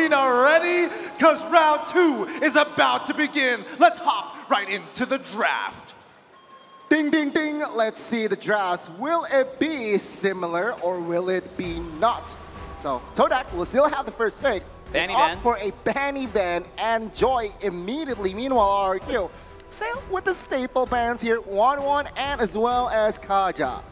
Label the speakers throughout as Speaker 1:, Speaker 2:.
Speaker 1: arena ready? Because round 2 is about to begin. Let's hop right into the draft.
Speaker 2: Ding, ding, ding. Let's see the drafts. Will it be similar or will it be not? So Todak will still have the first pick.
Speaker 3: Banny
Speaker 2: opt
Speaker 3: ban.
Speaker 2: for a Banny ban and Joy immediately. Meanwhile, RRQ still with the staple bans here, 1-1 and as well as Kaja.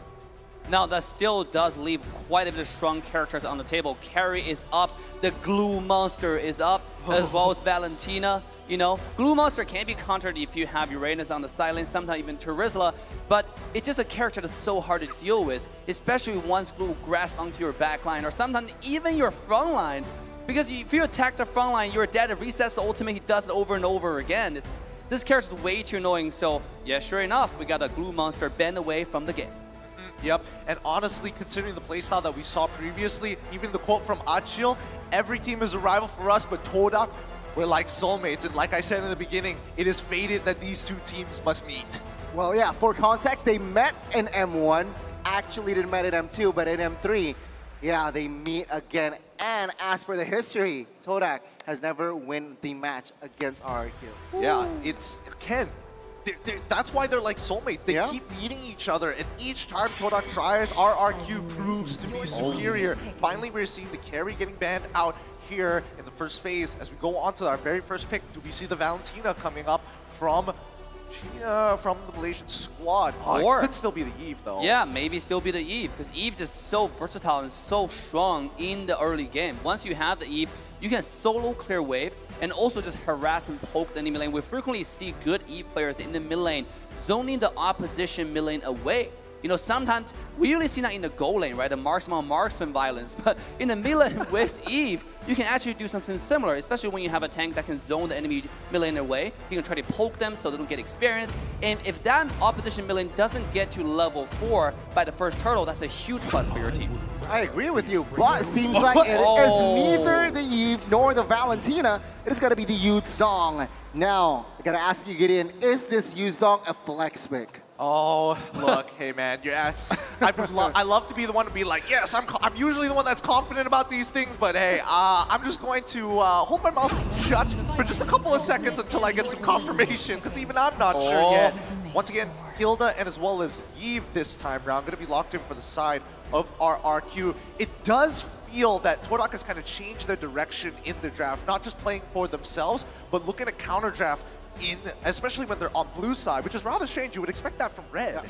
Speaker 3: Now that still does leave quite a bit of strong characters on the table. Carry is up, the Glue Monster is up, as well as Valentina. You know, Glue Monster can be countered if you have Uranus on the sideline, sometimes even Terizla, but it's just a character that's so hard to deal with, especially once Glue grasps onto your backline or sometimes even your front line. Because if you attack the front line, you're dead. It resets the ultimate, he does it over and over again. This character's way too annoying, so yeah, sure enough, we got a Glue Monster banned away from the game.
Speaker 1: Yep, and honestly, considering the playstyle that we saw previously, even the quote from Achil, every team is a rival for us, but Todak, we're like soulmates. And like I said in the beginning, it is fated that these two teams must meet.
Speaker 2: Well, yeah, for context, they met in M1. Actually, didn't met in M2, but in M3, yeah, they meet again. And as per the history, Todak has never won the match against RRQ.
Speaker 1: Yeah, it's, Ken, that's why they're like soulmates. They keep beating each other, and each time Todak tries, RRQ proves to be superior. Finally, we're seeing the carry getting banned out here in the first phase. As we go on to our very first pick, do we see the Valentina coming up from China, from the Malaysian squad? Or it could still be the Eve, though.
Speaker 3: Yeah, maybe still be the Eve, because Eve is so versatile and so strong in the early game. Once you have the Eve, you can solo clear wave and also just harass and poke the enemy lane. We frequently see good Eve players in the mid lane zoning the opposition mid lane away. You know, sometimes we usually see that in the goal lane, right? The marksman violence. But in the mid lane with Eve, you can actually do something similar, especially when you have a tank that can zone the enemy mid lane away. You can try to poke them so they don't get experience. And if that opposition mid lane doesn't get to level 4 by the first turtle, that's a huge plus for your team.
Speaker 2: I agree with you, but it seems like it is neither the Eve nor the Valentina. It is going to be the Yu Zhong. Now, I got to ask you, Gideon, is this Yu Zhong a flex pick?
Speaker 1: Oh, look, hey man, I love to be the one to be like, yes, I'm usually the one that's confident about these things, but hey, I'm just going to hold my mouth shut for just a couple of seconds until I get some confirmation, because even I'm not sure yet. Once again, Hilda and as well as Eve this time around going to be locked in for the side of RRQ. It does feel that Todak has kind of changed their direction in the draft, not just playing for themselves, but looking to counter draft especially when they're on blue side, which is rather strange. You would expect that from red.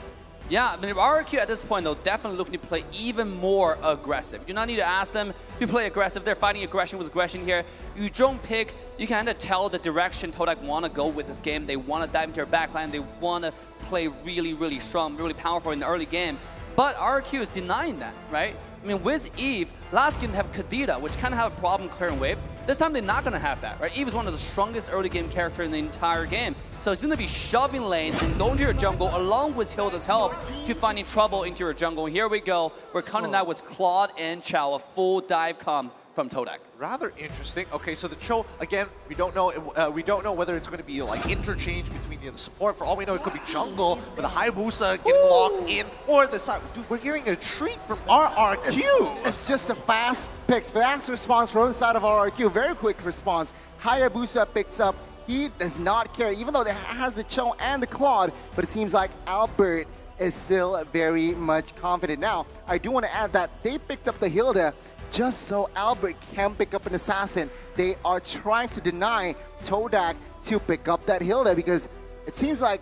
Speaker 3: Yeah, I mean, RRQ at this point, though, definitely looking to play even more aggressive. You do not need to ask them to play aggressive. They're fighting aggression with aggression here. You don't pick, you can kind of tell the direction Todak want to go with this game. They want to dive into their backline. They want to play really, really strong, really powerful in the early game. But RRQ is denying that, right? I mean, with Eve, last game they have Kadita, which kind of have a problem clearing wave. This time they're not going to have that, right? Eve is one of the strongest early game characters in the entire game. So it's going to be shoving lane and going to your jungle along with Hilda's help to finding trouble into your jungle. Here we go. We're counting that with Claude and Chow, a full dive com from Todak.
Speaker 1: Rather interesting. Okay, so the Cho, again, we don't know whether it's going to be like interchange between the support. For all we know, it could be jungle with a Hayabusa getting locked in for the side. Dude, we're getting a treat from RRQ.
Speaker 2: It's just a fast picks, fast response from the side of RRQ. Very quick response. Hayabusa picks up. He does not care, even though it has the Cho and the Claude, but it seems like Albert is still very much confident. Now, I do want to add that they picked up the Hilda just so Albert can pick up an assassin. They are trying to deny Todak to pick up that Hilda because it seems like,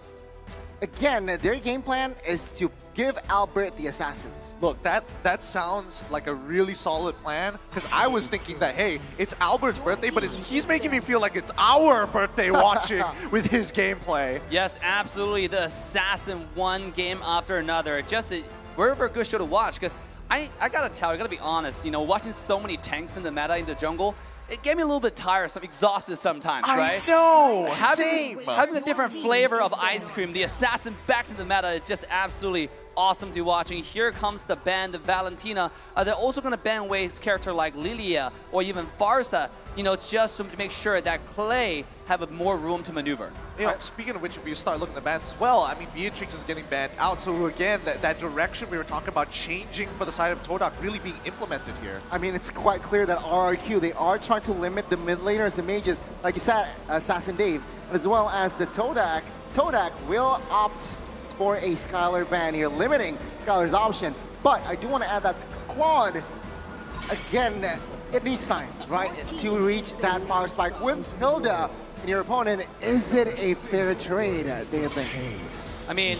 Speaker 2: again, their game plan is to give Albert the assassins.
Speaker 1: Look, that sounds like a really solid plan, because I was thinking that, hey, it's Albert's birthday, but he's making me feel like it's our birthday watching with his gameplay.
Speaker 3: Yes, absolutely. The assassin one game after another. Just a very, very good show to watch, because I gotta tell you, I gotta be honest, you know, watching so many tanks in the meta in the jungle, it gave me a little bit tiresome, exhausted sometimes, right?
Speaker 1: I know,
Speaker 3: having a different flavor of ice cream, the assassin back to the meta is just absolutely awesome to watch. And here comes the ban, the Valentina. They're also going to ban away his character like Lilia or even Farsa, you know, just to make sure that Clay have more room to maneuver.
Speaker 1: You know, speaking of which, if you start looking at the bans as well, I mean, Beatrix is getting banned out. So again, that direction we were talking about changing for the side of Todak really being implemented here.
Speaker 2: I mean, it's quite clear that RRQ, they are trying to limit the mid laners, the mages, like you said, Assassin Dave, as well as the Todak. Todak will opt for a Skylar ban here, limiting Skylar's option. But I do want to add that Claude, again, it needs time, right, to reach that power spike with Hilda and your opponent. Is it a fair trade, do you think?
Speaker 3: I mean,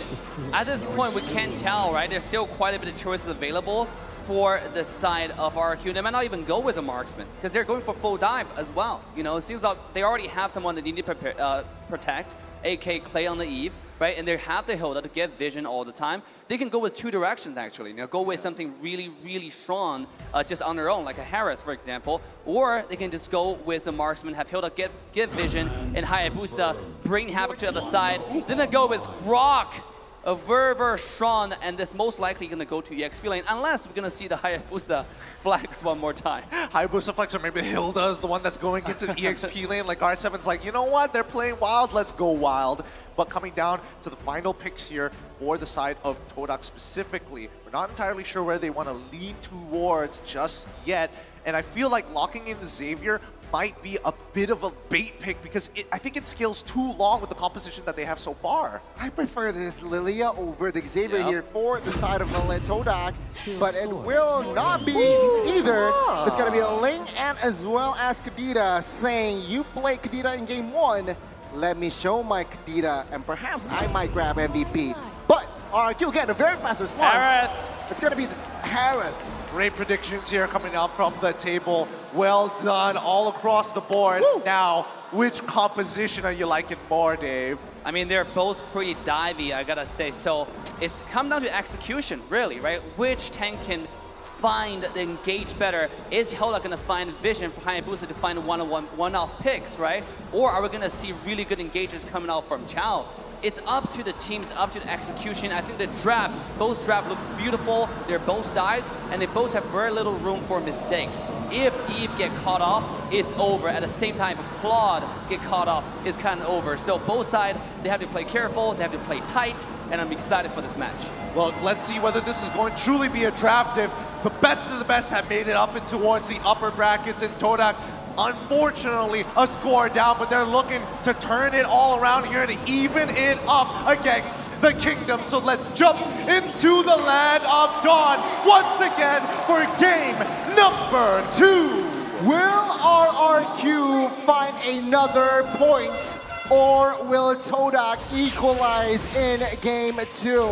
Speaker 3: at this point, we can't tell, right? There's still quite a bit of choices available for the side of RRQ. They might not even go with a marksman because they're going for full dive as well. You know, it seems like they already have someone that they need to protect, AK Clay on the Eve, right? And they have the Hilda to get vision all the time. They can go with two directions, actually. You know, go with something really, really strong just on their own, like a Harith, for example. Or they can just go with a marksman, have Hilda get vision, and Hayabusa bring Havoc to the other side. Then they go with Grok, a very, very strong, and this most likely going to go to EXP lane, unless we're going to see the Hayabusa flex one more time.
Speaker 1: Hayabusa flex, or maybe Hilda is the one that's going into the EXP lane. Like R7's like, you know what? They're playing wild. Let's go wild. But coming down to the final picks here for the side of Todak specifically, we're not entirely sure where they want to lean towards just yet. And I feel like locking in the Xavier might be a bit of a bait pick because I think it scales too long with the composition that they have so far.
Speaker 2: I prefer this Lilia over the Xavier here for the side of Todak, but it will not be either. It's going to be a Ling and as well as Kadita saying, you play Kadita in game 1, let me show my Kadita, and perhaps I might grab MVP. But RRQ get a very fast response.
Speaker 3: Harith.
Speaker 2: It's going to be Harith.
Speaker 1: Great predictions here coming up from the table. Well done all across the board.
Speaker 2: Woo.
Speaker 1: Now, which composition are you liking more, Dave?
Speaker 3: I mean, they're both pretty divey, I gotta say. So it's come down to execution, really, right? Which tank can find the engage better? Is Hilda gonna find vision for Hayabusa to find one-off picks, right? Or are we gonna see really good engages coming out from Chao? It's up to the teams, up to the execution. I think the draft, both draft looks beautiful. They're both dives, and they both have very little room for mistakes. If Eve get caught off, it's over. At the same time, if Claude get caught off, it's kind of over. So both sides, they have to play careful, they have to play tight, and I'm excited for this match.
Speaker 1: Well, let's see whether this is going to truly be a draft if the best of the best have made it up and towards the upper brackets, and Todak, unfortunately, a score down, but they're looking to turn it all around here to even it up against the Kingdom. So let's jump into the Land of Dawn once again for game number 2.
Speaker 2: Will RRQ find another point, or will Todak equalize in game 2?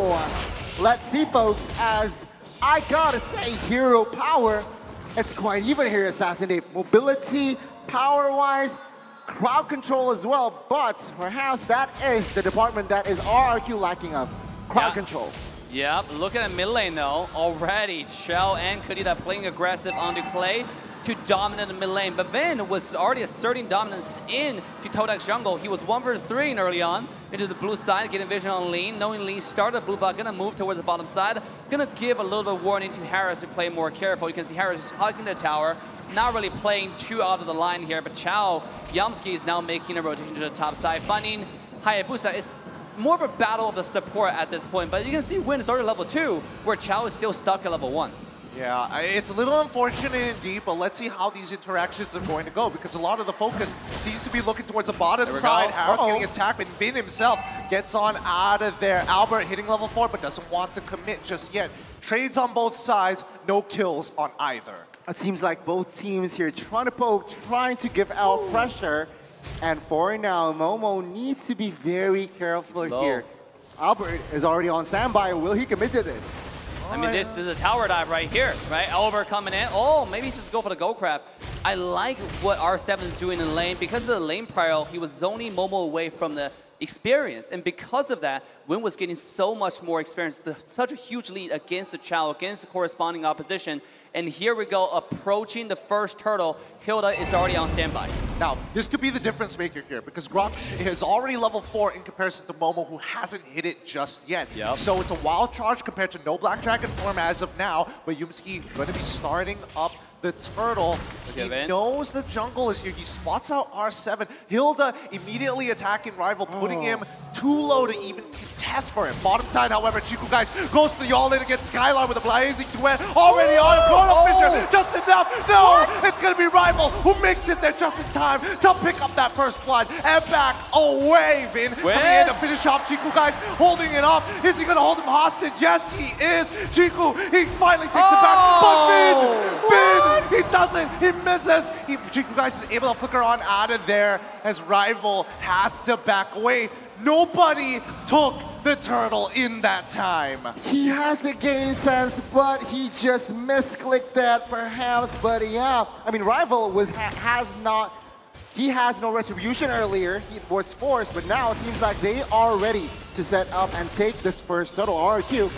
Speaker 2: Let's see, folks, as I gotta say, hero power, it's quite even here, Assassin Dave. Mobility, power-wise, crowd control as well, but perhaps that is the department that is RRQ lacking of, crowd control.
Speaker 3: Yep, look at the mid lane though. Already, Chao and Kadita playing aggressive onto Clay to dominate the mid lane, but Vin was already asserting dominance into Todak's jungle. He was 1 versus 3 early on into the blue side, getting vision on Lean, knowing Lean started blue block, gonna move towards the bottom side, gonna give a little bit of warning to Harris to play more careful. You can see Harris is hugging the tower, not really playing too out of the line here, but Chao Yamski is now making a rotation to the top side, finding Hayabusa. It's more of a battle of the support at this point, but you can see Win is already level 2, where Chao is still stuck at level 1.
Speaker 1: Yeah, it's a little unfortunate indeed, but let's see how these interactions are going to go, because a lot of the focus seems to be looking towards the bottom side. Harith getting attacked, and Vin himself gets on out of there. Albert hitting level 4, but doesn't want to commit just yet. Trades on both sides, no kills on either.
Speaker 2: It seems like both teams here trying to poke, trying to give out pressure, and for now, Momo needs to be very careful here. Albert is already on standby. Will he commit to this?
Speaker 3: I mean, this is a tower dive right here, right? Albert coming in. Oh, maybe he should just go for the go crab. I like what R7 is doing in lane. Because of the lane prior, he was zoning Momo away from the experience. And because of that, Win was getting so much more experience, such a huge lead against the Chao, against the corresponding opposition. And here we go, approaching the first turtle. Hilda is already on standby.
Speaker 1: Now, this could be the difference maker here because Grok is already level 4 in comparison to Momo, who hasn't hit it just yet.
Speaker 3: Yep.
Speaker 1: So it's a wild charge compared to no Black Dragon form as of now, but Yumski going to be starting up the turtle.
Speaker 3: Okay,
Speaker 1: he knows the jungle is here. He spots out R7. Hilda immediately attacking Rival, putting him too low to even contest for him. Bottom side, however, Chiku guys goes for the all-in against Skylar with a blazing duet already on him. Chrono Fisher, just enough. No, it's going to be Rival who makes it there just in time to pick up that first blood and back away. Vin coming in to finish off Chiku guys, holding it off. Is he going to hold him hostage? Yes, he is. Chiku, he finally takes it back. But Vin, he doesn't. He misses. Chiku guys is able to flicker on out of there as Rival has to back away. Nobody took the turtle in that time.
Speaker 2: He has the game sense, but he just misclicked that perhaps. But yeah, I mean, Rival has no retribution earlier. He was forced, but now it seems like they are ready to set up and take this first turtle. RRQ,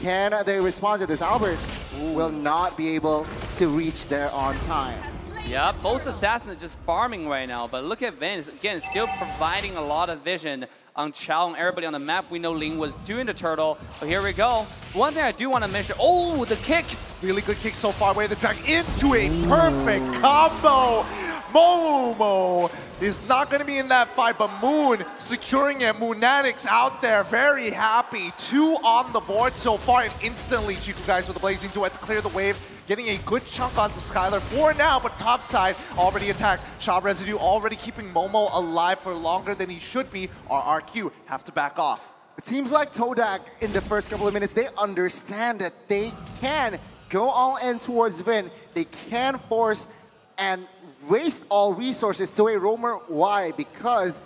Speaker 2: can they respond to this? Albert will not be able to reach there on time.
Speaker 3: Yeah, both assassins are just farming right now, but look at Vin, again, still providing a lot of vision on Chao and everybody on the map. We know Ling was doing the turtle, but here we go. One thing I do want to mention, oh, the kick!
Speaker 1: Really good kick so far, way the drag into a perfect combo. Momo is not going to be in that fight, but Moon securing it. Moonatics out there, very happy. 2 on the board so far, and instantly Chiku guys with the blazing duet to clear the wave, getting a good chunk onto Skylar for now, but top side already attacked. Shot Residue already keeping Momo alive for longer than he should be. RRQ have to back off.
Speaker 2: It seems like Todak in the first couple of minutes, they understand that they can go all in towards Vin. They can force and waste all resources to a roamer. Why? Because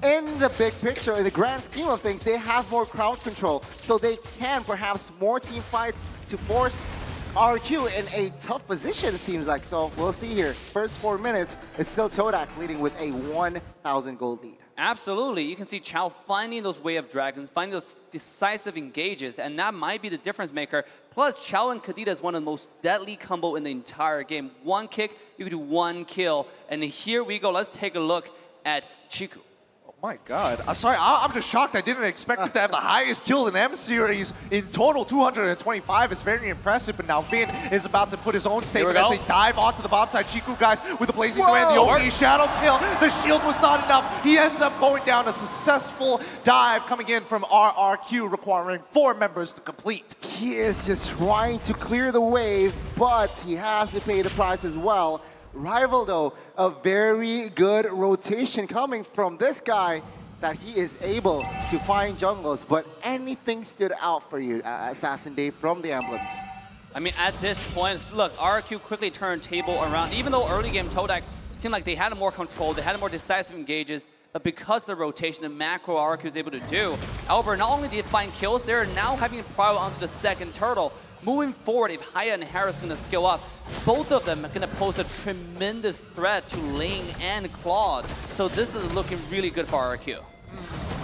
Speaker 2: in the big picture, in the grand scheme of things, they have more crowd control. So they can perhaps more team fights to force RQ in a tough position, it seems like. So we'll see here. First 4 minutes, it's still Todak leading with a 1,000 gold lead.
Speaker 3: Absolutely. You can see Chao finding those Way of Dragons, finding those decisive engages, and that might be the difference maker. Plus, Chao and Kadita is one of the most deadly combo in the entire game. One kick, you can do 1 kill. And here we go. Let's take a look at Chiku.
Speaker 1: My God, I'm sorry, I'm just shocked. I didn't expect it to have the highest kill in M-Series. In total, 225 is very impressive, but now Vin is about to put his own statement as they dive onto the bottom side. Chiku guys with the blazing command, the OE shadow kill. The shield was not enough. He ends up going down. A successful dive coming in from RRQ, requiring 4 members to complete.
Speaker 2: He is just trying to clear the wave, but he has to pay the price as well. Rival, though, a very good rotation coming from this guy that he is able to find jungles. But anything stood out for you, Assassin Dave, from the emblems?
Speaker 3: I mean, at this point, look, RRQ quickly turned table around. Even though early game Todak seemed like they had more control, they had more decisive engages, but because of the rotation and macro RRQ was able to do, however, not only did they find kills, they're now having to prior onto the second turtle. Moving forward, if Haya and Harris are going to skill up, both of them are going to pose a tremendous threat to Ling and Claude. So this is looking really good for RRQ.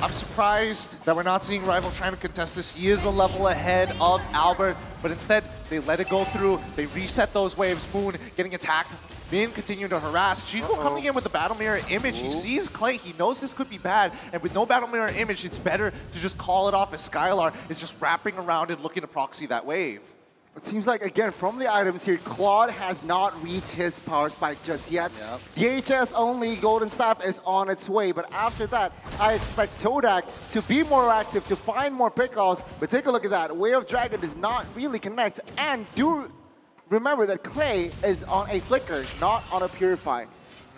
Speaker 1: I'm surprised that we're not seeing Rival trying to contest this. He is a level ahead of Albert, but instead they let it go through. They reset those waves. Moon getting attacked. Vin continuing to harass. Chico coming in with the Battle Mirror image. He sees Clay. He knows this could be bad. And with no Battle Mirror image, it's better to just call it off as Skylar is just wrapping around and looking to proxy that wave.
Speaker 2: It seems like, again, from the items here, Claude has not reached his power spike just yet. DHS only Golden Staff is on its way, but after that, I expect Todak to be more active, to find more pickoffs. But take a look at that. Way of Dragon does not really connect. And do remember that Clay is on a Flicker, not on a Purify.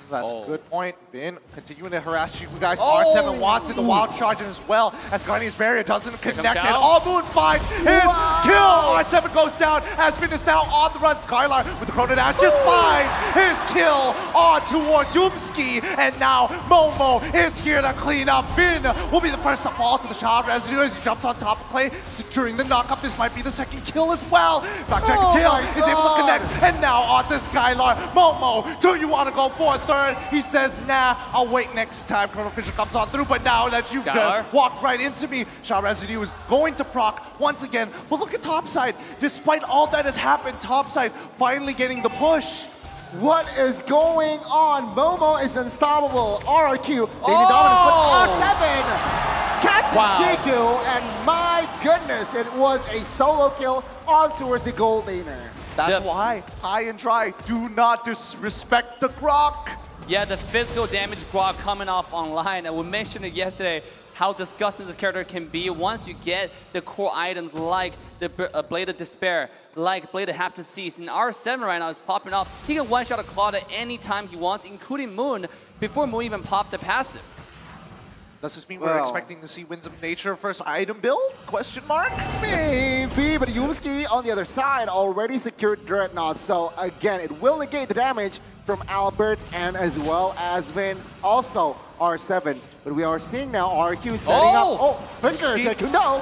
Speaker 1: That's a good point. Vin continuing to harass you guys. R7 wants it, the wild charge as well as Guardian's Barrier doesn't connect. And All Moon finds his kill. R7 goes down as Vin is now on the run. Skylar with the Chrono Dash just finds his kill on towards Yumski. And now Momo is here to clean up. Vin will be the first to fall to the Shard Residue as he jumps on top of Clay, securing the knockup. This might be the second kill as well. Black Dragon Tail is able to connect. And now onto Skylar. Momo, do you want to go for a third? He says, nah, I'll wait next time. Chrono Fisher comes on through, but now that you've walked right into me, Shot Residue is going to proc once again. But look at topside. Despite all that has happened, topside finally getting the push.
Speaker 2: What is going on? Momo is unstoppable. RRQ, they need dominance, but R7 catches Jiku, and my goodness, it was a solo kill on towards the gold laner.
Speaker 1: That's why high and dry do not disrespect the Grok.
Speaker 3: Yeah, the physical damage Grok coming off online, and we mentioned it yesterday, how disgusting this character can be once you get the core items like the Blade of Despair, like Blade of Haptic Seize. And R7 right now is popping off. He can one-shot a Claude at any time he wants, including Moon, before Moon even popped the passive.
Speaker 1: Does this mean we're expecting to see Winds of Nature first item build? Question mark?
Speaker 2: Maybe, but Yumski on the other side already secured Dreadnought, so again, it will negate the damage from Albert and as well as Vin. Also, R7. But we are seeing now RRQ setting up. Oh, Finker, no.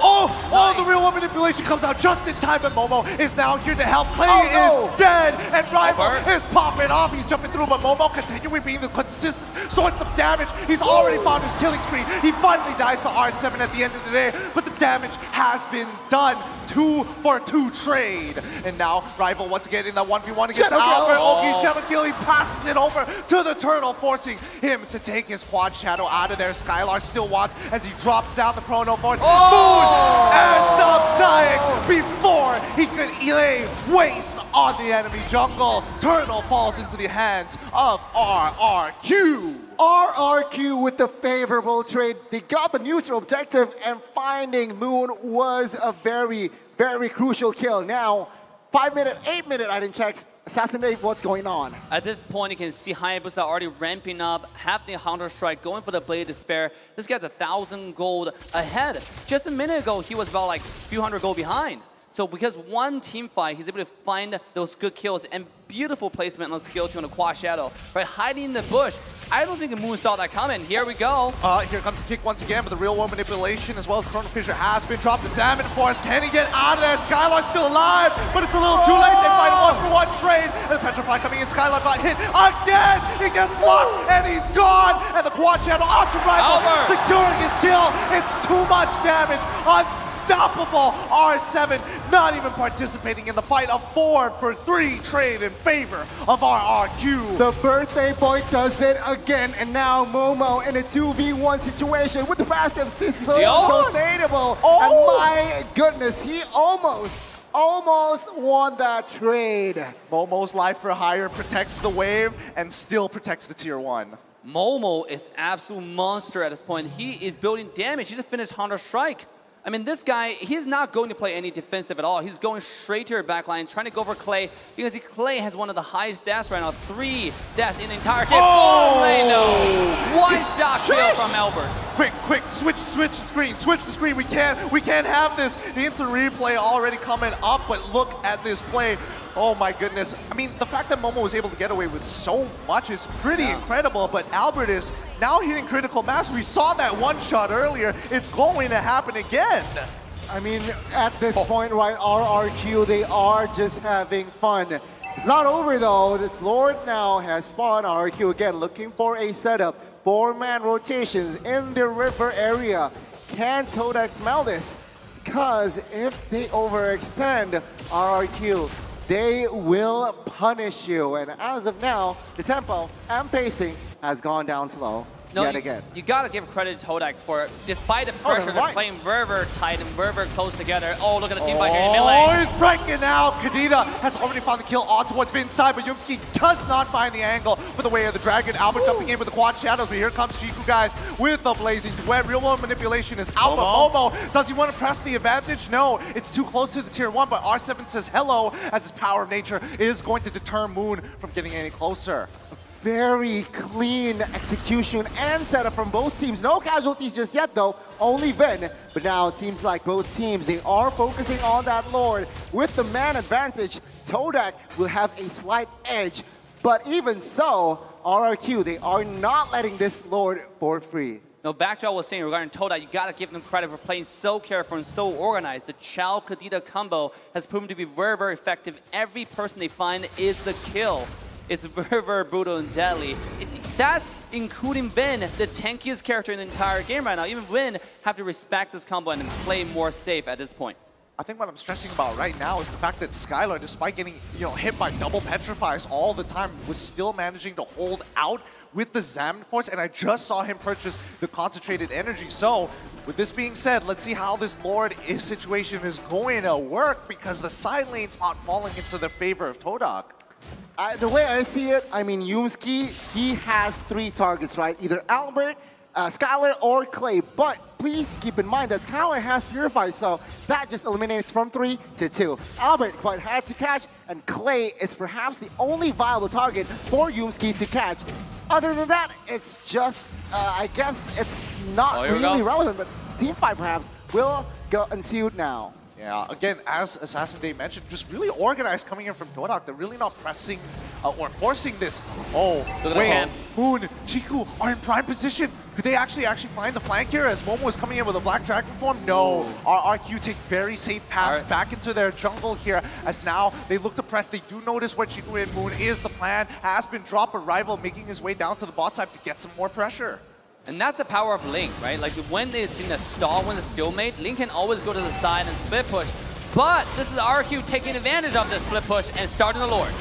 Speaker 1: Nice. The real one manipulation comes out just in time, but Momo is now here to help. Clay is dead, and Rival is popping off. He's jumping through, but Momo continuing being the consistent source of damage. He's already found his killing spree. He finally dies to R7 at the end of the day, but the damage has been done. 2-for-2 trade. And now Rival once again in that 1v1 against Albert. Okay, Shadow Kill. He passes it over to the Turtle, forcing him to take his quad shadow out of there. Skylar still wants as he drops down the Chrono Force. Moon ends up dying before he could lay waste on the enemy jungle. Turtle falls into the hands of RRQ.
Speaker 2: RRQ with the favorable trade. They got the neutral objective, and finding Moon was a very, very crucial kill. Now, 5-minute, 8-minute item checks. Assassin Dave, what's going on?
Speaker 3: At this point, you can see Hayabusa already ramping up, have the Hunter Strike, going for the Blade of Despair. This guy's 1,000 gold ahead. Just a minute ago, he was about like a few hundred gold behind. So because one team fight, he's able to find those good kills and beautiful placement on the skill 2 on the Quad Shadow. Right, hiding in the bush. I don't think the Moon saw that coming. Here we go.
Speaker 1: Here comes the kick once again, but the real world manipulation as well as Chrono Fissure has been dropped. The Salmon Force, can he get out of there? Skylar's still alive, but it's a little too late. They find a 1-for-1 trade. And the Petrify coming in. Skylar got hit again. He gets locked and he's gone. And the Quad Shadow onto Rival, securing his kill. It's too much damage. Unstoppable. R7 not even participating in the fight. A 4-for-3 trade in favor of RRQ.
Speaker 2: The birthday boy does it again, and now Momo in a 2v1 situation with the passive sustainable. And my goodness, he almost won that trade.
Speaker 1: Momo's life for hire protects the wave and still protects the tier 1.
Speaker 3: Momo is absolute monster at this point. He is building damage. He just finished Hunter Strike. I mean, this guy, he's not going to play any defensive at all. He's going straight to your backline, trying to go for Clay, because Clay has one of the highest deaths right now. 3 deaths in the entire game. No! One-shot kill from Albert.
Speaker 1: Quick, switch the screen. We can't have this. The instant replay already coming up, but look at this play. Oh my goodness. I mean, the fact that Momo was able to get away with so much is pretty incredible, but Albert is now hitting critical mass. We saw that one shot earlier. It's going to happen again.
Speaker 2: I mean, at this point, right, RRQ, they are just having fun. It's not over though. This Lord now has spawned RRQ again, looking for a setup. 4-man rotations in the river area. Can Todak smell this? Because if they overextend RRQ, they will punish you. And as of now, the tempo and pacing has gone down slow yet again.
Speaker 3: You gotta give credit to Todak for, despite the pressure, they're playing very tight and very close together. Oh, look at the team fight here in melee.
Speaker 1: Oh, he's breaking out. Kadena has already found the kill on towards Vin's side, but Yumski does not find the angle for the way of the dragon. Albert jumping in with the quad shadows, but here comes Jiku, guys, with the blazing duet. Real world manipulation is out, but Momo, does he want to press the advantage? No, it's too close to the tier 1, but R7 says hello, as his power of nature is going to deter Moon from getting any closer.
Speaker 2: Very clean execution and setup from both teams. No casualties just yet though, only Vin. But now it seems like both teams, they are focusing on that Lord. With the man advantage, Todak will have a slight edge. But even so, RRQ, they are not letting this Lord for free.
Speaker 3: Now, back to what I was saying regarding Todak, you gotta give them credit for playing so careful and so organized. The Chao Kadena combo has proven to be very effective. Every person they find is the kill. It's very brutal and deadly. That's including Vin, the tankiest character in the entire game right now. Even Vin have to respect this combo and play more safe at this point.
Speaker 1: I think what I'm stressing about right now is the fact that Skylar, despite getting hit by double petrifies all the time, was still managing to hold out with the Xamarin Force, and I just saw him purchase the concentrated energy. So, with this being said, let's see how this Lord situation is going to work, because the side lane's not falling into the favor of Todak.
Speaker 2: The way I see it, I mean, Yumski, he has 3 targets, right? Either Albert, Skylar, or Clay. But please keep in mind that Skylar has Purify, so that just eliminates from 3 to 2. Albert quite hard to catch, and Clay is perhaps the only viable target for Yumski to catch. Other than that, it's just, I guess it's not really relevant, but teamfight perhaps will go ensue now.
Speaker 1: Yeah, again, as Assassin Dave mentioned, just really organized coming in from Todak. They're really not pressing or forcing this. Oh, wait, Moon, Chiku are in prime position. Could they actually find the flank here as Momo is coming in with a Black Dragon form? No. RRQ take very safe paths back into their jungle here, as now they look to press. They do notice what Chiku and Moon is. The plan has been dropped, but Rival making his way down to the bot side to get some more pressure.
Speaker 3: And that's the power of Link, right? Like when it's in a stall, when it's stalemate, Link can always go to the side and split push. But this is RRQ taking advantage of the split push and starting the Lord.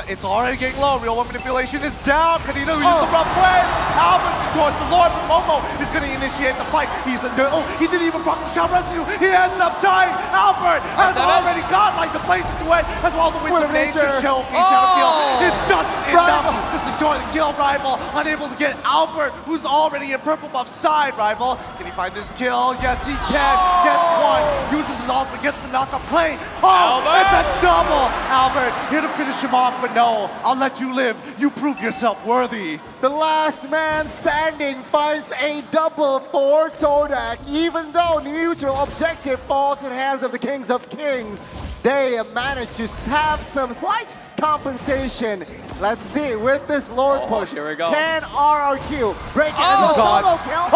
Speaker 1: It's already getting low. Real One Manipulation is down. Kanino uses the rough play. Albert's towards the Lord, but Momo is going to initiate the fight. He's under. Oh, he didn't even proc the shot rescue. He ends up dying. Albert has already got like the blazing duet as well. The Winds of Nature show. Shadow kill is just enough to secure the kill. Rival unable to get Albert, who's already in purple buff side. Rival, can he find this kill? Yes, he can. Gets one. Uses his ultimate. Gets the knockup play. Oh, it's a double. Albert here to finish him off. But no, I'll let you live. You prove yourself worthy.
Speaker 2: The last man standing finds a double for Todak. Even though the neutral objective falls in the hands of the Kings of Kings, they managed to have some slight compensation. Let's see, with this Lord push,
Speaker 3: here we go.
Speaker 2: can RRQ break it? And the solo kill?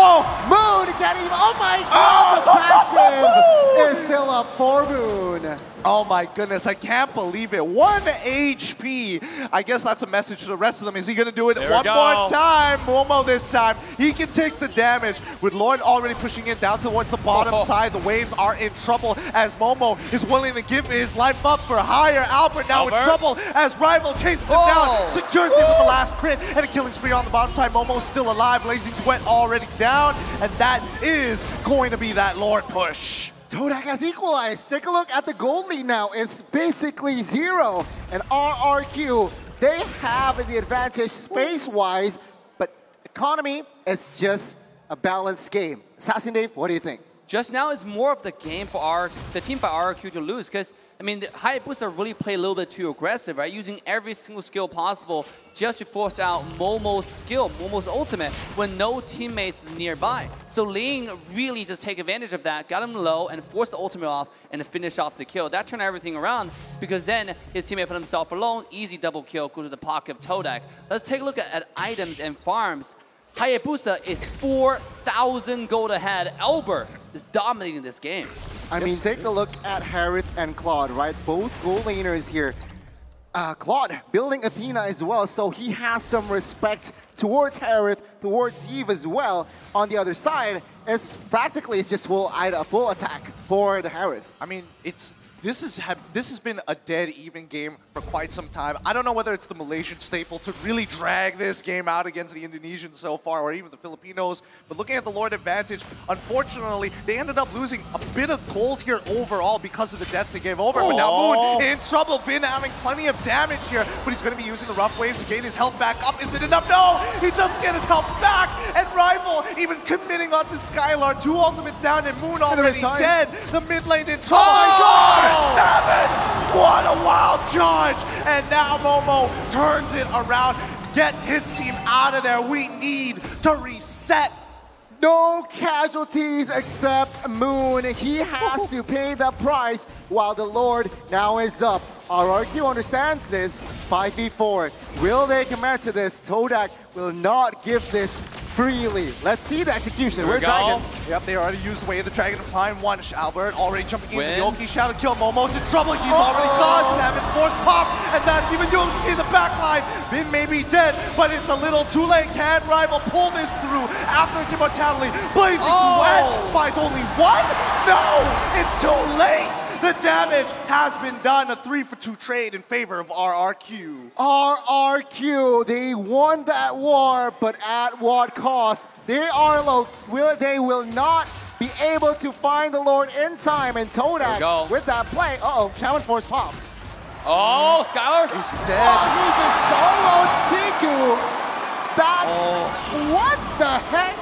Speaker 2: Moon getting, oh my god, the passive is still up for Moon.
Speaker 1: Oh my goodness, I can't believe it. 1 HP. I guess that's a message to the rest of them. Is he going to do it one more time? Momo this time. He can take the damage. With Lord already pushing it down towards the bottom side, the waves are in trouble as Momo is willing to give his life up for higher. Albert now in trouble as Rival chases him down, secures him with the last crit, and a killing spree on the bottom side. Momo still alive, Blazing Duet already down, and that is going to be that Lord push.
Speaker 2: Todak has equalized. Take a look at the gold lead now. It's basically 0. And RRQ, they have the advantage space-wise, but economy is just a balanced game. Assassin Dave, what do you think?
Speaker 3: Just now it's more of the game for the team for RRQ to lose, because I mean, the Hayabusa really play a little bit too aggressive, right? Using every single skill possible just to force out Momo's skill, Momo's ultimate, when no teammates is nearby. So Ling really just take advantage of that, got him low, and forced the ultimate off, and finish off the kill. That turned everything around, because then his teammate found himself alone, easy double kill, go to the pocket of Todak. Let's take a look at items and farms. Hayabusa is 4,000 gold ahead. Albert is dominating this game.
Speaker 2: I mean, take a look at Harith and Claude, right? Both gold laners here. Claude building Athena as well, so he has some respect towards Harith, towards Eve as well. On the other side, it's just full attack for the Harith.
Speaker 1: I mean, this has been a dead even game for quite some time. I don't know whether it's the Malaysian staple to really drag this game out against the Indonesians so far, or even the Filipinos. But looking at the Lord advantage, unfortunately, they ended up losing a bit of gold here overall because of the deaths they gave over. But now Moon in trouble. Finn having plenty of damage here, but he's going to be using the rough waves to gain his health back up. Is it enough? No! He doesn't get his health back! And Rival even committing onto Skylar. 2 ultimates down and Moon already dead. The mid lane in trouble. Oh my god! 7! What a wild charge! And now Momo turns it around. Get his team out of there. We need to reset.
Speaker 2: No casualties except Moon. He has to pay the price while the Lord now is up. RRQ understands this. 5v4. Will they commit to this? Todak will not give this freely. Let's see the execution. We're Dragon.
Speaker 1: Yep, they already used the way of the Dragon to find one. Albert already jumping in with the Yoki Shadow kill. Momo's in trouble. He's already gone. Salmon force pop, and that's even Yumski in the backline. Vin may be dead, but it's a little too late. Can Rival pull this through after his immortality? Blazing Duet finds only one. no! It's too late! The damage has been done. A 3-for-2 trade in favor of RRQ.
Speaker 2: RRQ, they won that war, but at what cost? They will not be able to find the Lord in time. And Todak with that play. Uh-oh, Shaman Force popped.
Speaker 3: Oh, Skylar.
Speaker 1: He's dead.
Speaker 2: Oh, he just soloed Chiku. That's... What the heck?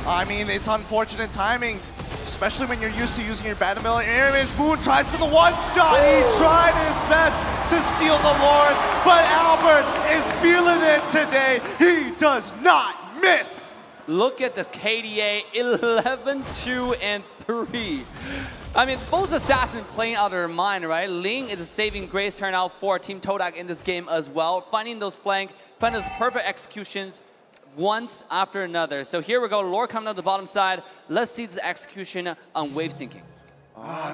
Speaker 1: I mean, it's unfortunate timing, especially when you're used to using your Battle Air Image. Moon tries for the one-shot. He tried his best to steal the Lord, but Albert is feeling it today. He does not miss.
Speaker 3: Look at this KDA, 11, 2, and 3. I mean, both assassins playing out of their mind, right? Ling is a saving grace turnout for Team Todak in this game as well. Finding those flank, finding those perfect executions once after another. So here we go, Lord coming down the bottom side. Let's see this execution on wave syncing.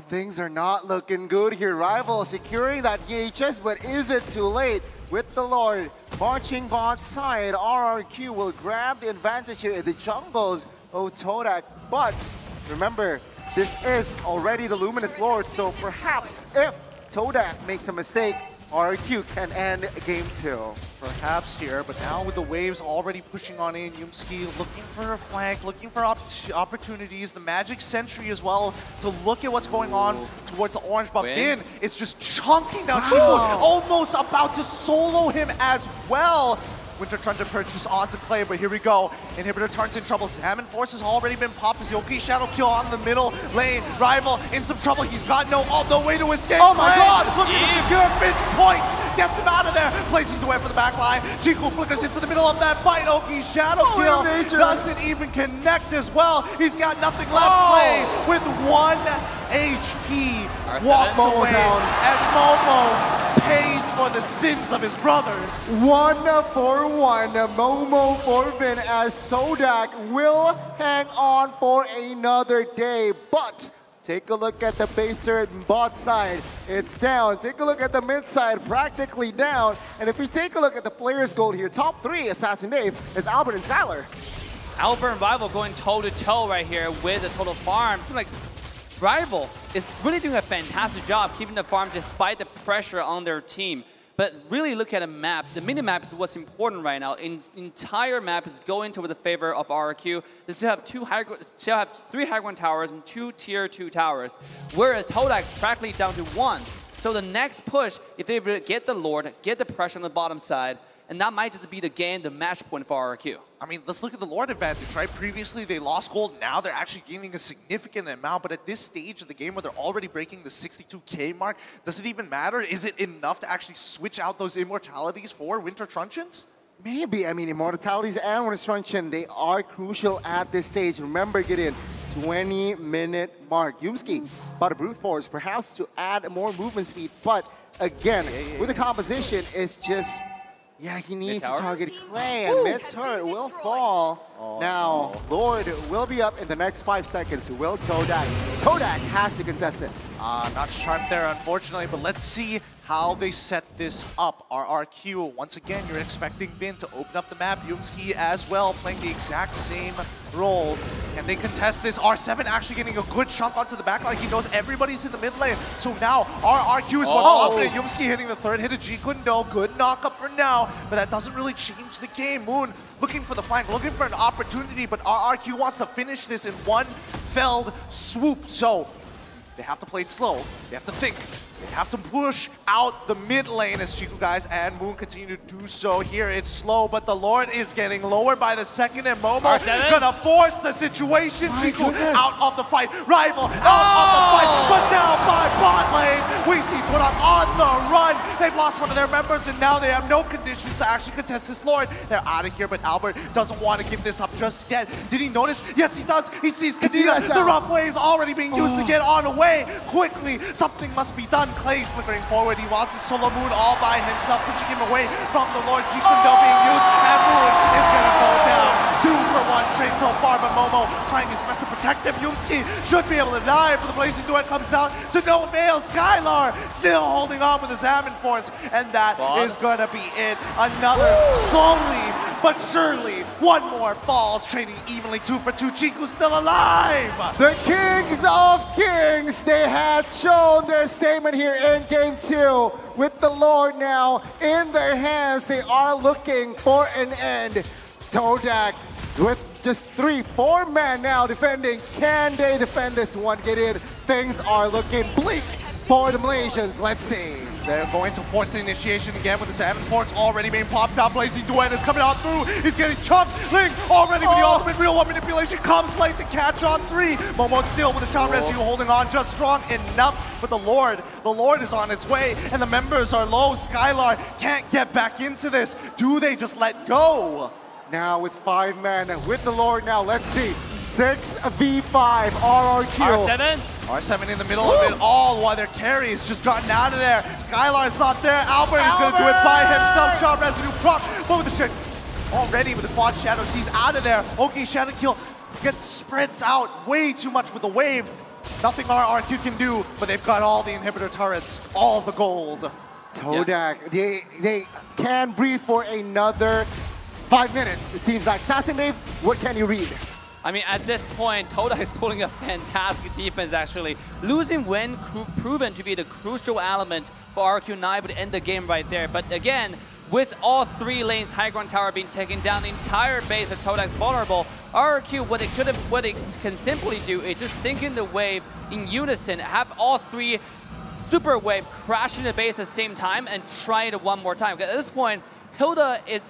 Speaker 2: Things are not looking good here. Rival securing that EHS, but is it too late? With the Lord marching bot side, RRQ will grab the advantage here in the jungles of Todak. But remember, this is already the Luminous Lord, so perhaps if Todak makes a mistake, RRQ can end game 2.
Speaker 1: Perhaps here, but now with the waves already pushing on in, Yumski looking for a flank, looking for opportunities, the Magic Sentry as well to look at what's going on towards the orange, but Vin is just chunking down Chiku, almost about to solo him as well. Winter Truncheon purchase onto Clay, but here we go. Inhibitor turns in trouble. Salmon Force has already been popped as Yoki Shadow Kill on the middle lane. Rival in some trouble. He's got no way to escape. Oh my god! Looking to secure Finch points. Gets him out of there. Placing the way for the back line. Chiku flickers into the middle of that fight. Oki Shadow Kill doesn't even connect as well. He's got nothing left. Play with 1 HP. Walks away. And Momo pays for the sins of his brothers.
Speaker 2: 1-for-1, Momo for Vin, as Todak will hang on for another day. But take a look at the base turret and bot side. It's down. Take a look at the mid side, practically down. And if we take a look at the players' gold here, top 3, Assassin Dave, is Albert and Skylar.
Speaker 3: Albert and Rival going toe-to-toe right here with the total farm. Seems like Rival is really doing a fantastic job keeping the farm despite the pressure on their team. But really look at a map. The mini-map is what's important right now. The entire map is going toward the favor of RRQ. They still have 3 high ground towers and 2 tier 2 towers, whereas Todak's practically down to 1. So the next push, if they get the Lord, get the pressure on the bottom side, and that might just be the game, the match point for RRQ.
Speaker 1: I mean, let's look at the Lord advantage, right? Previously, they lost gold. Now they're actually gaining a significant amount. But at this stage of the game where they're already breaking the 62K mark, does it even matter? Is it enough to actually switch out those immortalities for Winter Truncheons?
Speaker 2: Maybe. I mean, immortalities and Winter Truncheon, they are crucial at this stage. Remember, get in 20-minute mark. Yumski about a brute force, perhaps to add more movement speed. But again, with the composition, it's just... Yeah, he needs to target Clay, and mid-turret will fall. Now, Lord will be up in the next 5 seconds. Will Todak? Todak has to contest this.
Speaker 1: Not sharp there, unfortunately, but let's see how they set this up. RRQ, once again, you're expecting Vin to open up the map. Yumski as well, playing the exact same role. Can they contest this? R7 actually getting a good chunk onto the back line. He knows everybody's in the mid lane. So now, RRQ is more confident. Yumski hitting the third hit of G Kundo. Good knock-up for now, but that doesn't really change the game. Moon looking for the flank, looking for an opportunity, but RRQ wants to finish this in one felled swoop. So they have to play it slow. They have to think. They have to push out the mid lane as Chiku guys and Moon continue to do so. Here it's slow, but the Lord is getting lower by the second, and Momo gonna force the situation. Chiku out of the fight, Rival out of the fight, but down by bot lane. We see Todak on the run. They've lost one of their members, and now they have no conditions to actually contest this Lord. They're out of here, but Albert doesn't want to give this up just yet. Did he notice? Yes, he does. He sees Kadena. The rough waves already being used to get on away. Quickly, something must be done. Clay flickering forward. He wants a solo Moon all by himself, pushing him away from the Lord. G Kundo being used, and Moon is gonna go down. 2-for-1 trade so far, but Momo trying his best to protect him. Yumski should be able to die, but the Blazing Duet comes out to no avail. Skylar still holding on with his Salmon Force, and that is gonna be it. Another slowly but surely one more falls, trading evenly 2 for 2. Jiku's still alive!
Speaker 2: The Kings of Kings, they had shown their statement here in Game 2. With the Lord now in their hands, they are looking for an end. Todak with just 3-4 men now defending. Can they defend this one? Get in. Things are looking bleak for the Malaysians. Let's see.
Speaker 1: They're going to force the initiation again with the 7 forts already being popped out. Blazing Duet is coming out through. He's getting chunked. Ling already with the ultimate real one manipulation comes late to catch on 3. Momo still with the Town Rescue holding on just strong enough. But the Lord is on its way and the members are low. Skylar can't get back into this. Do they just let go?
Speaker 2: Now with 5 men and with the Lord now, let's see. 6v5 RRQ.
Speaker 3: R7?
Speaker 1: R7 in the middle of it all while their carry is just gotten out of there. Skylar's not there. Albert is going to do it by himself. Shot residue proc. But with the shit already with the quad shadows, he's out of there. Okay, shadow kill gets spreads out way too much with the wave. Nothing RRQ can do, but they've got all the inhibitor turrets, all the gold.
Speaker 2: Todak, they can breathe for another 5 minutes, it seems like. Assassin Dave, what can you read?
Speaker 3: I mean, at this point, Todak is pulling a fantastic defense, actually. Losing when proven to be the crucial element for RRQ9 would end the game right there. But again, with all 3 lanes, high ground tower being taken down, the entire base of Todak's vulnerable. RRQ, what it can simply do is just sink in the wave in unison, have all 3 super wave crash in the base at the same time, and try it one more time. Because at this point, Hilda is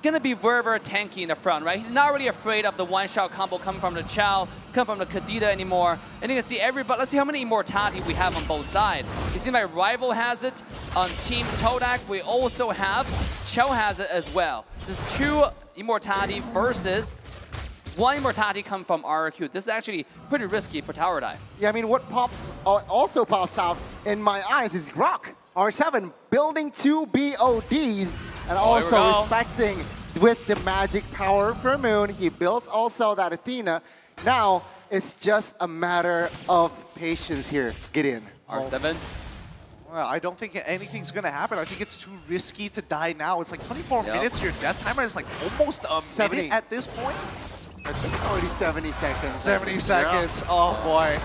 Speaker 3: gonna be very tanky in the front, right? He's not really afraid of the one-shot combo coming from the Chow, coming from the Kadita anymore. And you can see everybody, let's see how many immortality we have on both sides. It seems like Rival has it on Team Todak. We also have Chow has it as well. There's 2 immortality versus 1 immortality come from RRQ. This is actually pretty risky for tower dive.
Speaker 2: Yeah, I mean, what also pops out in my eyes is Grok. R7 building 2 BODs and also respecting with the magic power for Moon. He builds also that Athena. Now it's just a matter of patience here. Get in.
Speaker 3: R7.
Speaker 1: Well, I don't think anything's going to happen. I think it's too risky to die now. It's like 24 minutes. Your death timer is like almost a
Speaker 2: 70
Speaker 1: minute at this point.
Speaker 2: I think it's already 70 seconds.
Speaker 1: 70 seconds. Oh, boy.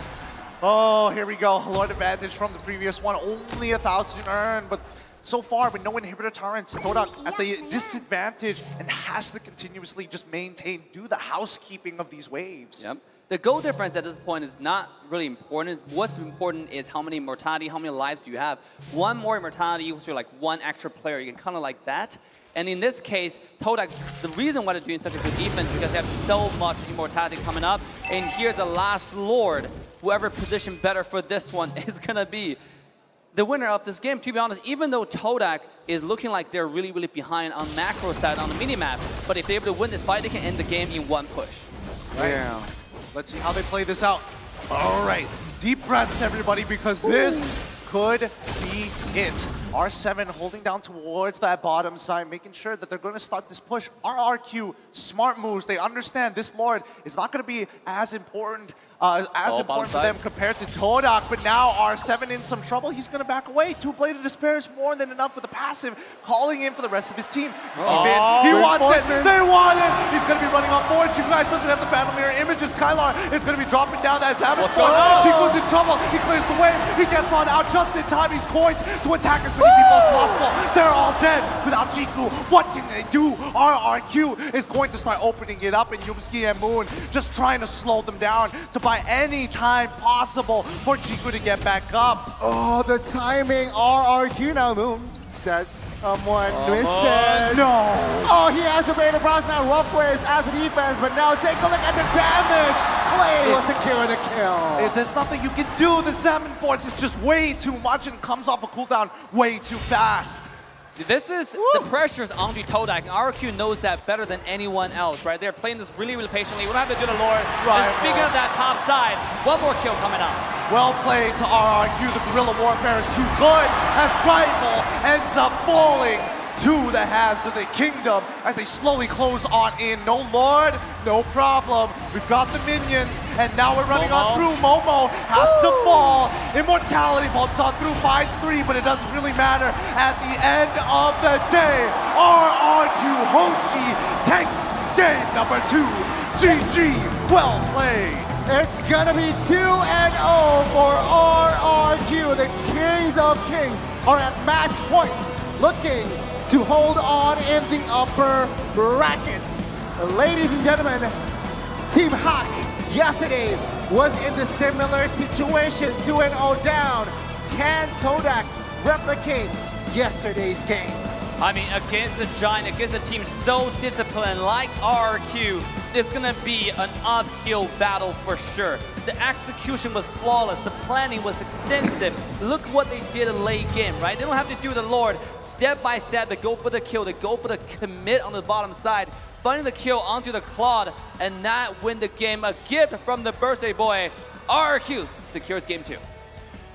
Speaker 1: Oh, here we go. Lord advantage from the previous one. Only 1,000 earned, but so far with no inhibitor turrets, Todak at the disadvantage and has to continuously just maintain, do the housekeeping of these waves.
Speaker 3: Yep. The goal difference at this point is not really important. What's important is how many immortality, how many lives do you have. 1 more immortality equals to like 1 extra player. You can kind of like that. And in this case, Todak, the reason why they're doing such a good defense is because they have so much immortality coming up. And here's a last Lord. Whoever positioned better for this one is going to be the winner of this game. To be honest, even though Todak is looking like they're really behind on macro side on the minimap, but if they're able to win this fight, they can end the game in 1 push.
Speaker 1: Right? Yeah. Let's see how they play this out. All right. Deep breaths, everybody, because this could be it. R7 holding down towards that bottom side, making sure that they're going to start this push. RRQ, smart moves. They understand this Lord is not going to be as important for them compared to Todak, but now R7 in some trouble. He's going to back away. 2 Bladed Despair is more than enough with the passive, calling in for the rest of his team. You see Vin, he wants it. They want it. He's going to be running on forward. You guys doesn't have the Battle Mirror image. Skylar is going to be dropping down that Savage Force. Chiku's in trouble. He clears the way. He gets on out just in time. He's going to attack as many people as possible. They're all dead without Chiku. What can they do? RRQ is going to start opening it up, and Yumski and Moon just trying to slow them down to buy any time possible for Chiku to get back up.
Speaker 2: Oh, the timing. RRQ now. Moon sets someone misses.
Speaker 1: No.
Speaker 2: Oh, he has a Raider Bronze now. Rough players as a defense, but now take a look at the damage. Clay will secure the kill.
Speaker 1: There's nothing you can do. The Salmon Force is just way too much and comes off a cooldown way too fast.
Speaker 3: This is the pressure's onto Todak, and RRQ knows that better than anyone else, right? They're playing this really patiently. We don't have to do the Lord. And speaking of that top side, 1 more kill coming up.
Speaker 1: Well played to RRQ. The guerrilla warfare is too good as Rival ends up falling to the hands of the kingdom as they slowly close on in. No Lord, no problem. We've got the minions, and now we're running on through. Momo has to fall. Immortality bumps on through, finds 3, but it doesn't really matter. At the end of the day, RRQ Hoshi takes game number 2. GG, well played.
Speaker 2: It's gonna be 2-0 for RRQ. The Kings of Kings are at match point, looking to hold on in the upper brackets. Ladies and gentlemen, Team Hack yesterday was in the similar situation, 2-0 down. Can Todak replicate yesterday's game?
Speaker 3: I mean, against a giant, against a team so disciplined like RRQ, it's gonna be an uphill battle for sure. The execution was flawless, the planning was extensive. Look what they did in late game, right? They don't have to do the Lord. Step by step, they go for the kill, they go for the commit on the bottom side, finding the kill onto the Claude, and that win the game. A gift from the birthday boy. RRQ secures game 2.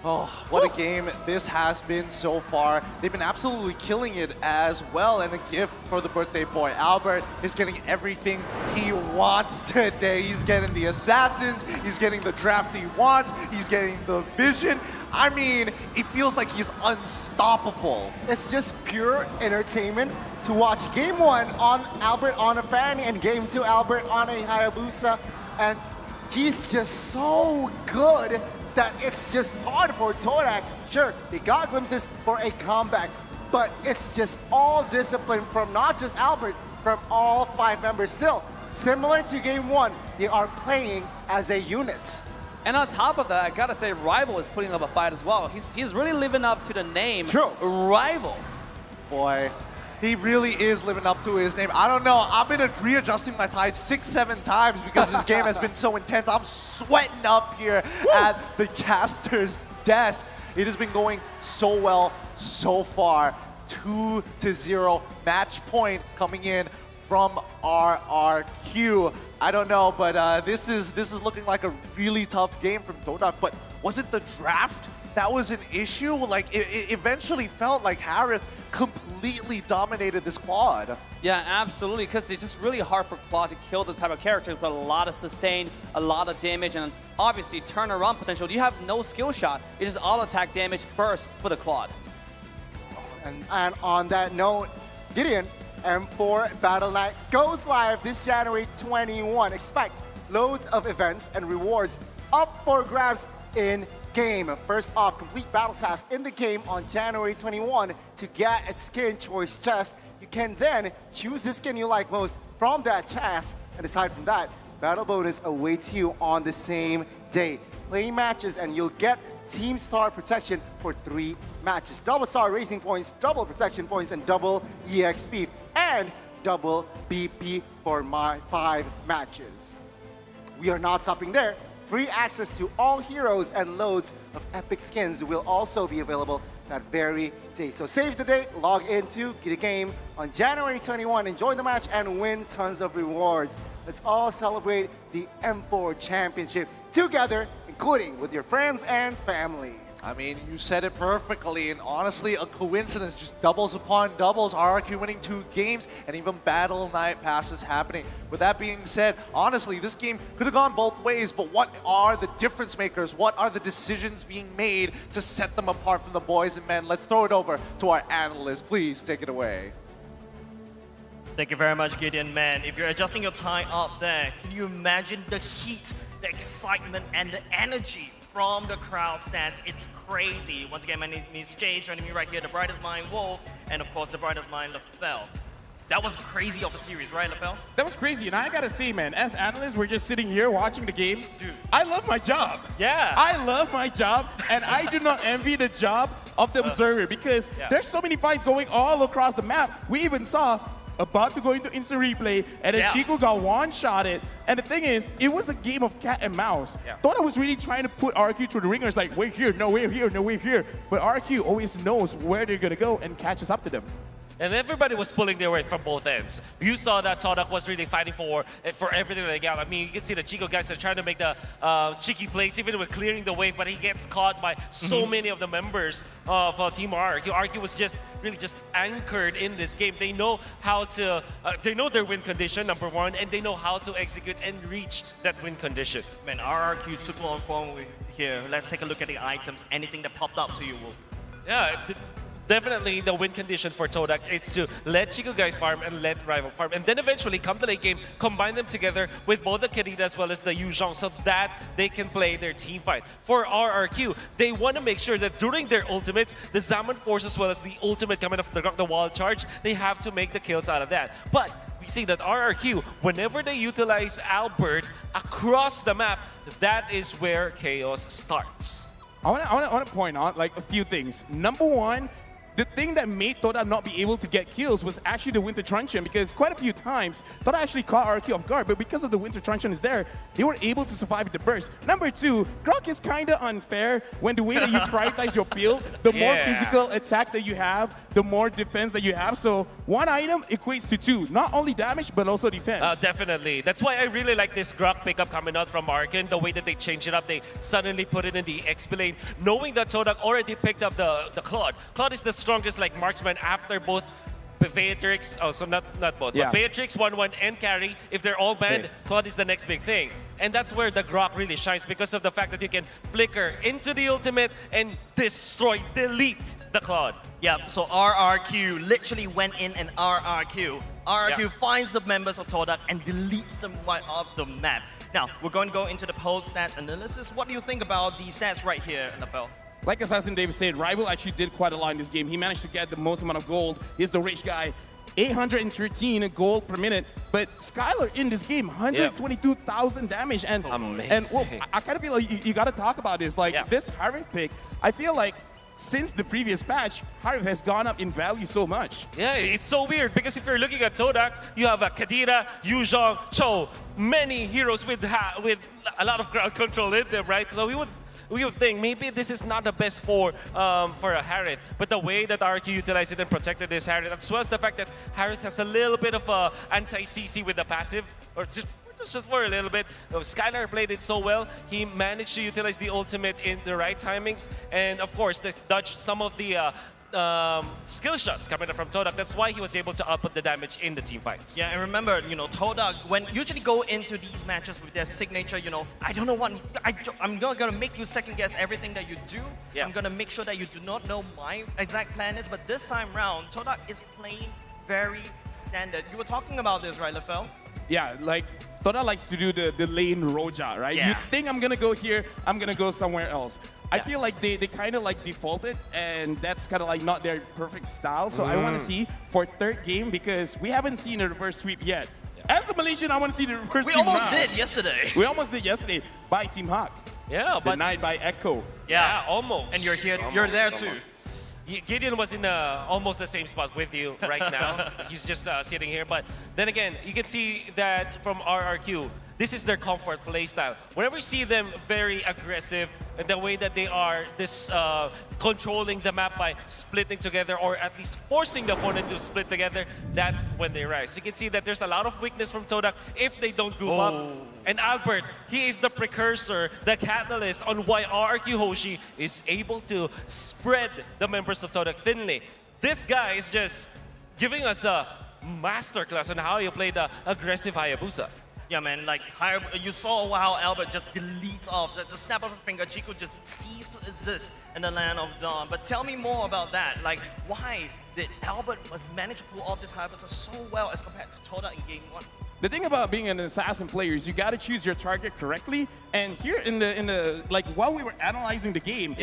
Speaker 1: Oh, what a game this has been so far. They've been absolutely killing it as well. And a gift for the birthday boy. Albert is getting everything he wants today. He's getting the assassins. He's getting the draft he wants. He's getting the vision. I mean, it feels like he's unstoppable.
Speaker 2: It's just pure entertainment to watch game 1 on Albert on a fan and game 2 Albert on a Hayabusa. And he's just so good that it's just hard for Todak. Sure, they got glimpses for a comeback, but it's just all discipline from not just Albert, from all 5 members. Still, similar to game 1, they are playing as a unit.
Speaker 3: And on top of that, I gotta say, Rival is putting up a fight as well. He's really living up to the name.
Speaker 2: True.
Speaker 3: Rival.
Speaker 1: Boy, he really is living up to his name. I don't know. I've been readjusting my tides 6-7 times because this game has been so intense. I'm sweating up here at the caster's desk. It has been going so well so far. 2-0 match point coming in from RRQ. I don't know, but this is looking like a really tough game from Todak. But was it the draft that was an issue? Like, it eventually felt like Harith completely dominated this Claude.
Speaker 3: Yeah, absolutely, because it's just really hard for Claude to kill this type of character. Put a lot of sustain, a lot of damage, and obviously turnaround potential. You have no skill shot. It is all attack damage burst for the Claude.
Speaker 2: And on that note, Gideon, M4 Battle Night goes live this January 21. Expect loads of events and rewards up for grabs in game. First off, complete battle tasks in the game on January 21 to get a skin choice chest. You can then choose the skin you like most from that chest, and aside from that, battle bonus awaits you on the same day. Play matches and you'll get team star protection for 3 matches. Double star racing points, double protection points, and double EXP, and double BP for my 5 matches. We are not stopping there. Free access to all heroes and loads of epic skins will also be available that very day. So save the date, log into the game on January 21, enjoy the match, and win tons of rewards. Let's all celebrate the M4 Championship together, including with your friends and family.
Speaker 1: I mean, you said it perfectly, and honestly, a coincidence, just doubles upon doubles. RRQ winning 2 games, and even Battle Night passes happening. With that being said, honestly, this game could have gone both ways, but what are the difference makers? What are the decisions being made to set them apart from the boys and men? Let's throw it over to our analyst. Please take it away.
Speaker 4: Thank you very much, Gideon. Man, if you're adjusting your tie up there, can you imagine the heat, the excitement, and the energy from the crowd stands? It's crazy. Once again, my name is Jay, joining me right here, the brightest mind, Wolf, and of course, the brightest mind, LaFell. That was crazy of a series, right, LaFell?
Speaker 5: That was crazy, and I gotta say, man, as analysts, we're just sitting here watching the game. Dude, I love my job.
Speaker 4: Yeah.
Speaker 5: I love my job, and I do not envy the job of the observer because there's so many fights going all across the map. We even saw about to go into instant replay, and then Chico got one-shotted. And the thing is, it was a game of cat and mouse. Thought I was really trying to put RRQ through the ringer. It's like, we're here, no, we're here, no, we're here. But RRQ always knows where they're gonna go and catches up to them.
Speaker 6: And everybody was pulling their weight from both ends. You saw that Todak was really fighting for everything they got. I mean, you can see the Chico guys are trying to make the cheeky plays, even with clearing the wave, but he gets caught by so many of the members of Team RRQ. RRQ was just really just anchored in this game. They know how to, they know their win condition, number one, and they know how to execute and reach that win condition.
Speaker 4: Man, RRQ super on form here. Let's take a look at the items. Anything that popped up to you, Wolf?
Speaker 6: Yeah. Definitely the win condition for Todak is to let Chico guys farm and let rival farm. And then eventually come to late game, combine them together with both the Akira as well as the Yuzhong so that they can play their team fight. For RRQ, they want to make sure that during their ultimates, the Zaman Force as well as the ultimate coming off the wall charge, they have to make the kills out of that. But we see that RRQ, whenever they utilize Albert across the map, that is where chaos starts.
Speaker 5: I want to point out like a few things. Number one, the thing that made Todak not be able to get kills was actually the Winter Truncheon, because quite a few times Todak actually caught RRQ off guard, but because of the Winter Truncheon is there, they were able to survive the burst. Number two, Grok is kind of unfair when the way that you prioritize your build, the more physical attack that you have, the more defense that you have. So one item equates to two, not only damage, but also defense.
Speaker 6: Definitely. That's why I really like this Grok pickup coming out from Arkan, the way that they change it up. They suddenly put it in the XP lane, knowing that Todak already picked up the Claude. Claude is the strongest like marksman after both Beatrix, so not both, but Beatrix, 1-1, and Carry. If they're all banned, Claude is the next big thing. And that's where the Grok really shines because of the fact that you can flicker into the ultimate and destroy, delete the Claude.
Speaker 4: Yeah, so RRQ literally went in and RRQ finds the members of Todak and deletes them right off the map. Now, we're going to go into the post stats analysis. What do you think about these stats right here, NFL?
Speaker 5: Like Assassin David said, Rival actually did quite a lot in this game. He managed to get the most amount of gold. He's the rich guy. 813 gold per minute. But Skylar in this game, 122,000 damage. And,
Speaker 6: amazing.
Speaker 5: And well, I kind of feel like you got to talk about this. Like this Harith pick, I feel like since the previous patch, Harith has gone up in value so much.
Speaker 6: Yeah, it's so weird because if you're looking at Todak, you have a Akira, Yuzhong, Cho, many heroes with a lot of ground control in them, right? So we would think maybe this is not the best for a Harith, but the way that RRQ utilized it and protected this Harith, as well as the fact that Harith has a little bit of a anti-CC with the passive, or just for a little bit. Skylar played it so well. He managed to utilize the ultimate in the right timings, and of course, to dodge some of the skill shots coming from Todak. That's why he was able to output the damage in the team fights.
Speaker 4: Yeah, and remember, you know, Todak, when usually go into these matches with their signature, you know, I don't know what, I'm not going to make you second guess everything that you do. Yeah. I'm going to make sure that you do not know my exact plan is, but this time round, Todak is playing very standard. You were talking about this, right, Lefel?
Speaker 5: Yeah, like, Todak likes to do the lane roja, right?
Speaker 4: Yeah.
Speaker 5: You think I'm going to go here, I'm going to go somewhere else. I feel like they kind of like defaulted, and that's kind of like not their perfect style. So I want to see for third game, because we haven't seen a reverse sweep yet. As a Malaysian, I want to see the reverse sweep.
Speaker 4: We almost did yesterday.
Speaker 5: We almost did yesterday by Team Hawk.
Speaker 6: Yeah, but
Speaker 5: denied by Echo.
Speaker 6: Yeah, almost.
Speaker 4: And you're here. You're there too.
Speaker 6: Gideon was in almost the same spot with you right now. He's just sitting here. But then again, you can see that from RRQ, this is their comfort playstyle. Whenever you see them very aggressive, and the way that they are controlling the map by splitting together, or at least forcing the opponent to split together, that's when they rise. You can see that there's a lot of weakness from Todak if they don't group up. And Albert, he is the precursor, the catalyst on why RRQ Hoshi is able to spread the members of Todak thinly. This guy is just giving us a masterclass on how you play the aggressive Hayabusa.
Speaker 4: Yeah, man, like, you saw how Albert just deletes off, the snap of a finger, Chico just ceased to exist in the land of Dawn. But tell me more about that. Like, why did Albert manage to pull off this Hayabusa so well as compared to Todak in game 1?
Speaker 5: The thing about being an assassin player is you got to choose your target correctly. And here in the like while we were analyzing the game,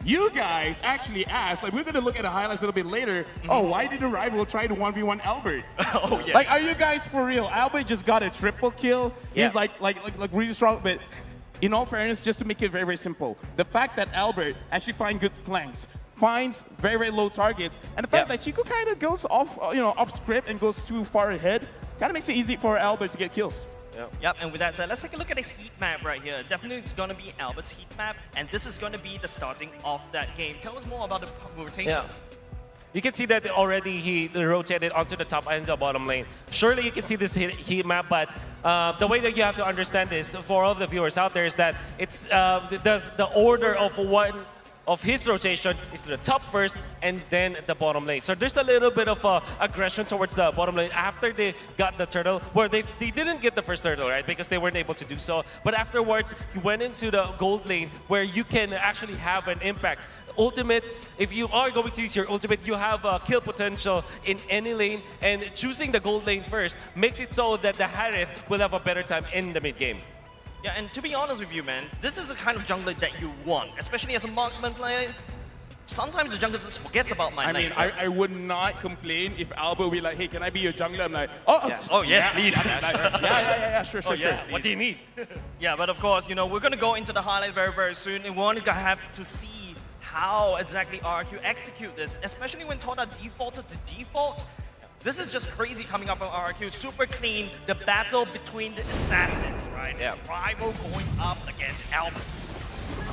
Speaker 5: you guys actually asked, like, we're going to look at the highlights a little bit later. Oh, why did the rival try to 1v1 Albert?
Speaker 4: Oh, yes.
Speaker 5: Like, are you guys for real? Albert just got a triple kill. He's like really strong, but in all fairness, just to make it very, very simple, the fact that Albert actually finds good flanks, finds very, very low targets, and the fact that Chico kind of goes off, off script and goes too far ahead, kind of makes it easy for Albert to get kills.
Speaker 4: Yep, and with that said, let's take a look at the heat map right here. Definitely it's going to be Albert's heat map, and this is going to be the starting of that game. Tell us more about the rotations.
Speaker 6: You can see that already he rotated onto the top and the bottom lane. Surely you can see this heat map, but the way that you have to understand this for all of the viewers out there is that it's the order of one of his rotation is to the top first and then the bottom lane. So there's a little bit of aggression towards the bottom lane after they got the turtle, where they didn't get the first turtle, right? Because they weren't able to do so. But afterwards, he went into the gold lane where you can actually have an impact. Ultimates, if you are going to use your ultimate, you have kill potential in any lane, and choosing the gold lane first makes it so that the Harith will have a better time in the mid game.
Speaker 4: Yeah, and to be honest with you, man, this is the kind of jungler that you want, especially as a marksman player. Sometimes the jungler just forgets about my lane.
Speaker 5: I would not complain if Albert would be like, hey, can I be your jungler? I'm like, oh,
Speaker 4: yeah. Oh yes, please.
Speaker 5: Sure.
Speaker 4: Yes,
Speaker 6: What do you need?
Speaker 4: Yeah, but of course, you know, we're going to go into the highlight very, very soon, and we're going to have to see how exactly RRQ execute this, especially when Todak defaulted to default. This is just crazy coming up from RRQ. Super clean. The battle between the assassins, right?
Speaker 6: Yeah.
Speaker 4: It's rival going up against Albert.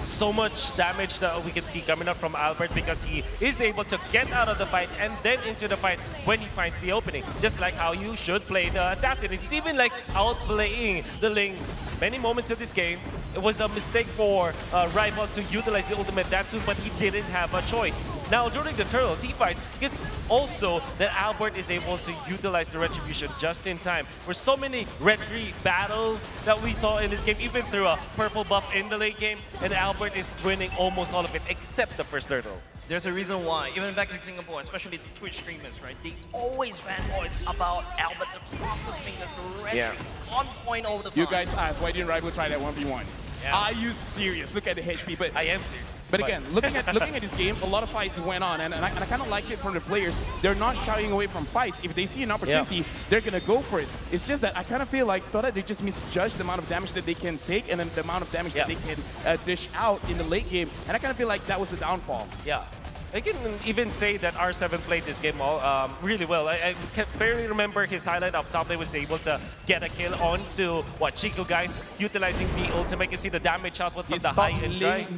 Speaker 6: So much damage that we can see coming up from Albert because he is able to get out of the fight and then into the fight when he finds the opening. Just like how you should play the assassin. It's even like outplaying the lane. Many moments of this game, it was a mistake for Rival to utilize the ultimate that soon, but he didn't have a choice. Now during the turtle teamfights, it's also that Albert is able to utilize the retribution just in time. For so many red 3 battles that we saw in this game, even through a purple buff in the late game, and Albert is winning almost all of it except the first turtle.
Speaker 4: There's a reason why, even back in Singapore, especially the Twitch streamers, right? They always fanboys about Albert, the fastest fingers, the red on point all the time.
Speaker 5: You guys asked, why didn't Rival try that 1v1?
Speaker 6: Yeah.
Speaker 5: Are you serious? Look at the HP, but
Speaker 6: I am serious.
Speaker 5: But again, looking at this game, a lot of fights went on, and I kind of like it from the players. They're not shying away from fights. If they see an opportunity, they're going to go for it. It's just that I kind of feel like they just misjudged the amount of damage that they can take and then the amount of damage that they can dish out in the late game. And I kind of feel like that was the downfall.
Speaker 6: Yeah. I can even say that R7 played this game really well. I can barely remember his highlight up top. They was able to get a kill onto Chico guys, utilizing the ultimate. You can see the damage output from the high end, right?